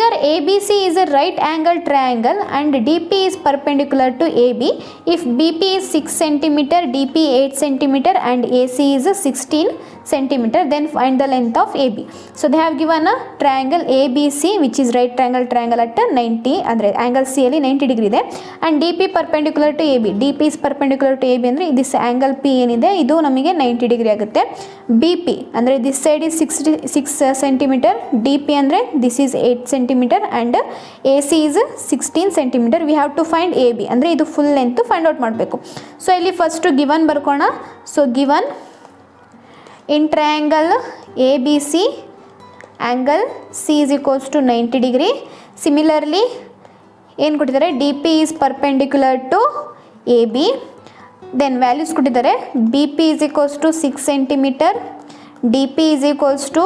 here ABC is a right angle triangle and DP is perpendicular to AB. If BP is 6 cm, DP 8 cm and AC is 16 cm, then find the length of AB. So they have given a triangle ABC which is right triangle at 90 andre angle C ಅಲ್ಲಿ 90 degree ಇದೆ and DP perpendicular to AB. DP is perpendicular to AB ಅಂದ್ರೆ this angle P ಏನಿದೆ ಇದು ನಮಗೆ 90 degree ಆಗುತ್ತೆ. BP ಅಂದ್ರೆ this side is 6 cm, DP ಅಂದ್ರೆ this is 8 cm and AC is 16 cm. We have to find AB ಅಂದ್ರೆ ಇದು full length find out ಮಾಡಬೇಕು. So ಇಲ್ಲಿ first given ಬರ್ಕೋಣ. So given in triangle ABC angle C is equals to 90 degree. Similarly ಏನು ಕೊಟ್ಟಿದ್ದಾರೆ DP is perpendicular to AB. Then values ಕೊಟ್ಟಿದ್ದಾರೆ BP is equals to 6 cm, DP is equals to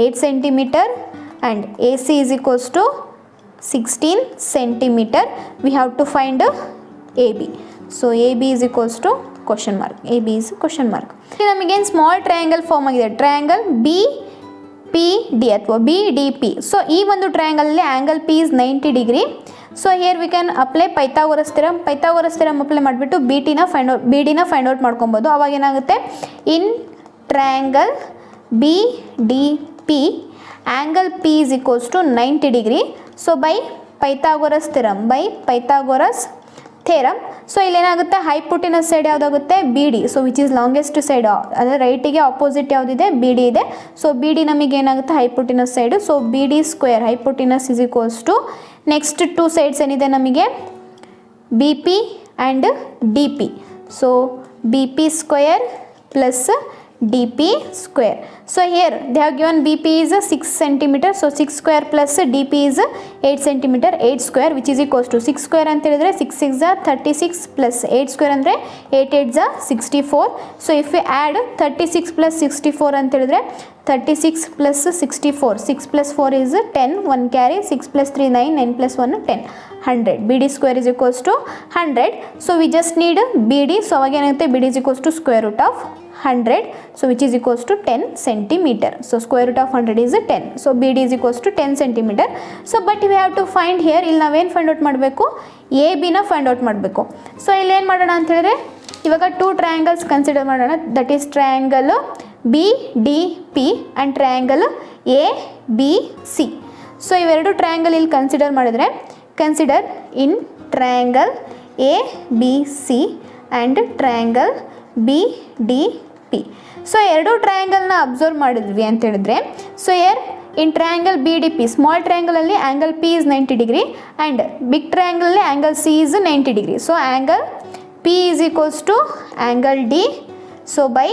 8 cm and AC is equals to 16 cm. We have to find AB. So AB is equals to question mark. AB is question mark. ನಮಗೆ small triangle form ಆಗಿದೆ, triangle BPD ಅಥವಾ BDP. So ಈ ಒಂದು triangle ಅಲ್ಲಿ angle P is 90 degree. So here we can apply Pythagoras theorem apply ಮಾಡಿಬಿಟ್ಟು BDನ find out ಮಾಡ್ಕೊಬೋದು. ಅವಾಗ ಏನಾಗುತ್ತೆ, ಇನ್ triangle BDP angle P is equals to 90 degree. So by Pythagoras theorem, so ಇಲ್ಲಿ ಏನಾಗುತ್ತೆ, ಹೈಪೋಟೆನಸ್ ಸೈಡ್ ಯಾವುದಾಗುತ್ತೆ BD. So which is longest side, ಅಂದರೆ ರೈಟಿಗೆ opposite ಯಾವುದಿದೆ BD ಇದೆ. ಸೊ BD ನಮಗೆ ಏನಾಗುತ್ತೆ hypotenuse side. So BD square hypotenuse is equals to next two sides ಏನಿದೆ ನಮಗೆ BP and DP. So BP square plus DP square. So here they have given BP is 6 cm. So 6 square plus DP is 8 cm. 8 square which is equals to 6 square ಅಂತ ಹೇಳಿದ್ರೆ 6 6 36 plus 8 square ಅಂದರೆ 8 8 64. So if we add 36 plus 64 ಅಂತ ಹೇಳಿದ್ರೆ 36 plus 64, 6 plus 4 is 10, 1 carry, 6 plus 3 9, 9 plus 1 10, 100. BD square is equals to 100. So we just need BD. So ಅವಾಗ ಏನಾಗುತ್ತೆ, BD is equals to square root of 100. So which is equals to 10 centimeter. So square root of 100 is 10. So BD is equals to 10 centimeter. So but we have to find here, ಇಲ್ಲಿ ನಾವೇನು find out ಮಾಡಬೇಕು, ABನ find out ಮಾಡಬೇಕು. So ಇಲ್ಲಿ ಏನು ಮಾಡೋಣ ಅಂತ ಹೇಳಿದ್ರೆ, ಇವಾಗ ಟೂ ಟ್ರಯಾಂಗಲ್ಸ್ ಕನ್ಸಿಡರ್ ಮಾಡೋಣ. That is triangle BDP and triangle ABC. So ಇವೆರಡು ಟ್ರಯಾಂಗಲ್ ಇಲ್ಲಿ ಕನ್ಸಿಡರ್ ಮಾಡಿದರೆ, consider in triangle ABC and triangle BDP. So ಎರಡು ಟ್ರಯಾಂಗಲ್ನ ಅಬ್ಸರ್ವ್ ಮಾಡಿದ್ವಿ ಅಂತ ಹೇಳಿದ್ರೆ, so here in triangle BDP small ಟ್ರಯಾಂಗಲಲ್ಲಿ angle P is 90 degree and big ಟ್ರಯಾಂಗಲಲ್ಲಿ angle C is 90 degree. So angle P is equals to angle D. So by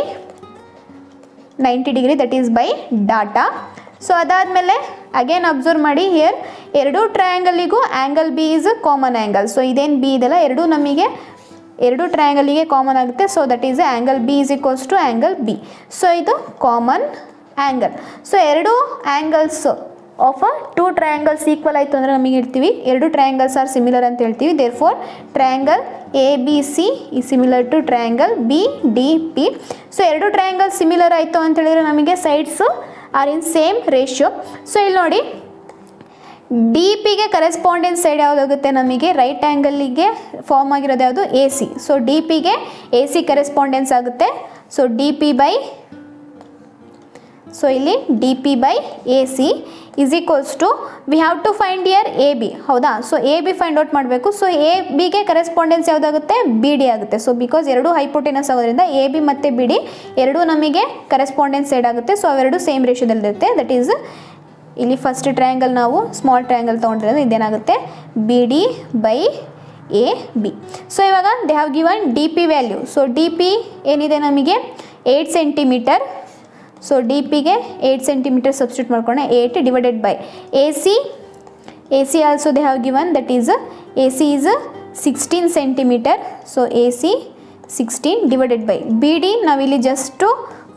90 degree, that is by data. So ಅದಾದಮೇಲೆ again observe ಮಾಡಿ, here ಎರಡು ಟ್ರಯಾಂಗಲಿಗೂ angle B is common angle. So ಇದೇನು B ಇದೆಲ್ಲ ಎರಡು ಟ್ರಯಾಂಗಲಿಗೆ common ಆಗುತ್ತೆ. So that is angle B is equals to angle B. So ಇದು ಕಾಮನ್ ಆ್ಯಂಗಲ್. ಸೊ ಎರಡು angles of two triangles equal ಆಯಿತು ಅಂದರೆ ನಮಗೆ ಇರ್ತೀವಿ ಎರಡು ಟ್ರಯಾಂಗಲ್ಸ್ ಆರ್ ಸಿಮಿಲರ್ ಅಂತ ಹೇಳ್ತೀವಿ. Therefore triangle ABC is similar to triangle BDP. So ಎರಡು ಟ್ರಯಾಂಗಲ್ ಸಿಮಿಲರ್ ಆಯಿತು ಅಂತ ಹೇಳಿದ್ರೆ ನಮಗೆ sides are in same ratio. So ಇಲ್ಲಿ ನೋಡಿ, DPಗೆ ಕರೆಸ್ಪಾಂಡೆನ್ಸ್ ಸೈಡ್ ಯಾವುದಾಗುತ್ತೆ, ನಮಗೆ ರೈಟ್ ಆ್ಯಂಗಲ್ಲಿಗೆ ಫಾರ್ಮ್ ಆಗಿರೋದು ಯಾವುದು, AC. ಸೊ DPಗೆ AC ಕರೆಸ್ಪಾಂಡೆನ್ಸ್ ಆಗುತ್ತೆ. ಸೊ DP ಬೈ, ಸೊ ಇಲ್ಲಿ DP by AC is equals to, we have to find here AB. ಹೌದಾ? ಸೊ AB ಫೈಂಡ್ ಔಟ್ ಮಾಡಬೇಕು. So ABಗೆ ಕರೆಸ್ಪಾಂಡೆನ್ಸ್ ಯಾವುದಾಗುತ್ತೆ, BD ಆಗುತ್ತೆ. ಸೊ ಬಿಕಾಸ್ ಎರಡು ಹೈಪೋಟೆನಸ್ ಆಗೋದ್ರಿಂದ AB ಮತ್ತು BD ಎರಡೂ ನಮಗೆ ಕರೆಸ್ಪಾಂಡೆನ್ಸ್ ಸೈಡ್ ಆಗುತ್ತೆ. ಸೊ ಅವೆರಡು ಸೇಮ್ ರೇಷಿಯೋದಲ್ಲಿರುತ್ತೆ. ದಟ್ ಈಸ್ ಇಲ್ಲಿ ಫಸ್ಟ್ ಟ್ರಯಾಂಗಲ್ ನಾವು ಸ್ಮಾಲ್ ಟ್ರಯಾಂಗಲ್ ತೊಗೊಂಡಿರೋದು ಇದೇನಾಗುತ್ತೆ, BD ಬೈ AB. ಸೊ ಇವಾಗ they have given DP value. So DP ಏನಿದೆ ನಮಗೆ 8 centimeter. ಸೊ DPಗೆ 8 centimeter ಸಬ್ಸ್ಟಿಟ್ಯೂಟ್ ಮಾಡ್ಕೊಂಡೆ, 8 divided by AC also they have given, that is AC is 16 centimeter. So AC 16 divided by BD ನಾವಿಲ್ಲಿ just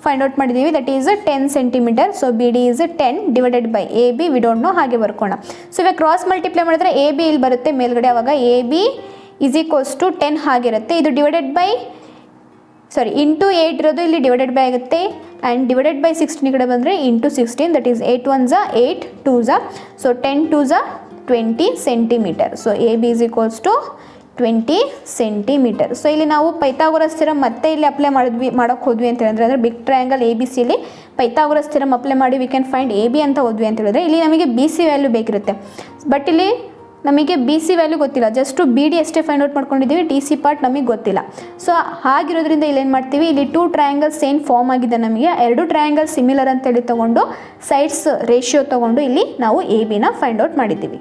find out ಮಾಡಿದ್ದೀವಿ, that is 10 centimeter. So BD is 10 divided by AB, we don't know, ಹಾಗೆ ಬರ್ಕೋಣ. So ಇವಾಗ cross multiply ಮಾಡಿದ್ರೆ AB ಇಲ್ಲಿ ಬರುತ್ತೆ ಮೇಲ್ಗಡೆ, ಆವಾಗ AB is equals to 10 ಆಗಿರುತ್ತೆ. ಇದು ಡಿವೈಡೆಡ್ ಬೈ ಸಾರಿ ಇಂಟು 8 ಇರೋದು ಇಲ್ಲಿ ಡಿವೈಡೆಡ್ ಬೈ ಆಗುತ್ತೆ ಆ್ಯಂಡ್ ಡಿವೈಡೆಡ್ ಬೈ 16 ಕಡೆ ಬಂದರೆ ಇಂಟು 16 ದಟ್ ಈಸ್ 8 1 ಝಾ 8 2 ಝಾ ಸೊ 10 2 ಝಾ 20 centimetre. So A B is equals to 20 centimetre. So ಇಲ್ಲಿ ನಾವು ಪೈಥಾಗೋರಸ್ ಥಿಯರಮ್ ಮತ್ತೆ ಇಲ್ಲಿ ಅಪ್ಲೈ ಮಾಡೋಕ್ಕೆ ಹೋದ್ವಿ ಅಂತ ಹೇಳಿದ್ರೆ ಅಂದರೆ ಬಿಗ್ ಟ್ರಯಾಂಗಲ್ ಎ ಬಿ ಸಿಲಿ ಪೈಥಾಗೋರಸ್ ಥಿಯರಮ್ ಅಪ್ಲೈ ಮಾಡಿ we can find A B ಅಂತ ಹೋದ್ವಿ ಅಂತ ಹೇಳಿದ್ರೆ ಇಲ್ಲಿ ನಮಗೆ ಬಿ ಸಿ ವ್ಯಾಲ್ಯೂ ಬೇಕಿರುತ್ತೆ. ಬಟ್ ಇಲ್ಲಿ ನಮಗೆ ಬಿ ಸಿ ವ್ಯಾಲ್ಯೂ ಗೊತ್ತಿಲ್ಲ, ಜಸ್ಟು ಬಿ ಡಿ ಅಷ್ಟೇ ಫೈಂಡ್ ಔಟ್ ಮಾಡ್ಕೊಂಡಿದ್ದೀವಿ, ಡಿ ಸಿ ಪಾರ್ಟ್ ನಮಗೆ ಗೊತ್ತಿಲ್ಲ. ಸೊ ಹಾಗಿರೋದ್ರಿಂದ ಇಲ್ಲಿ ಏನು ಮಾಡ್ತೀವಿ, ಇಲ್ಲಿ 2 ಟ್ರಯಾಂಗಲ್ಸ್ ಏನು ಫಾರ್ಮ್ ಆಗಿದೆ ನಮಗೆ 2 ಟ್ರಯಾಂಗಲ್ ಸಿಮಿಲರ್ ಅಂತೇಳಿ ತೊಗೊಂಡು ಸೈಡ್ಸ್ ರೇಷಿಯೋ ತೊಗೊಂಡು ಇಲ್ಲಿ ನಾವು ಎ ಬಿನ ಫೈಂಡ್ ಔಟ್ ಮಾಡಿದ್ದೀವಿ.